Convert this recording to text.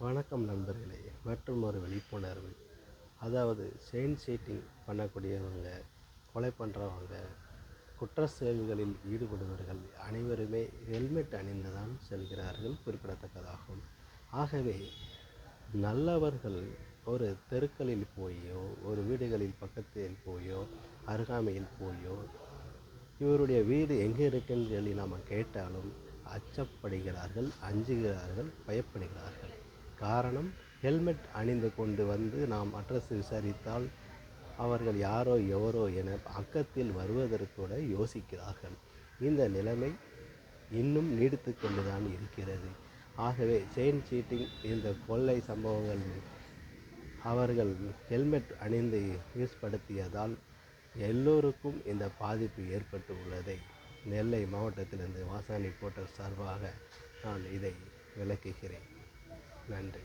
வணக்கம் நண்பர்களே. மற்றும் ஒரு விழிப்புணர்வு. அதாவது செயின் சீட்டிங் பண்ணக்கூடியவங்க, கொலை பண்ணுறவங்க, குற்ற செயல்களில் ஈடுபடுபவர்கள் அனைவருமே ஹெல்மெட் அணிந்து தான் செல்கிறார்கள், குறிப்பிடத்தக்கதாகும். ஆகவே நல்லவர்கள் ஒரு தெருக்களில் போயோ, ஒரு வீடுகளில் பக்கத்தில் போயோ, அருகாமையில் போயோ, இவருடைய வீடு எங்கே இருக்குன்னு சொல்லி நாம் கேட்டாலும் அச்சப்படுகிறார்கள், அஞ்சுகிறார்கள், பயப்படுகிறார்கள். காரணம், ஹெல்மெட் அணிந்து கொண்டு வந்து நாம் அட்ரஸ் விசாரித்தால் அவர்கள் யாரோ எவரோ என பக்கத்தில் வருவதற்கு கூட யோசிக்கிறார்கள். இந்த நிலைமை இன்னும் நீடித்து கொண்டுதான் இருக்கிறது. ஆகவே செயின் சீட்டிங், இந்த கொள்ளை சம்பவங்கள் அவர்கள் ஹெல்மெட் அணிந்து யூஸ்படுத்தியதால் எல்லோருக்கும் இந்த பாதிப்பு ஏற்பட்டு உள்ளதை நெல்லை மாவட்டத்திலிருந்து வாசானி போர்ட்டல் சார்பாக நான் இதை விளக்குகிறேன். நன்றி.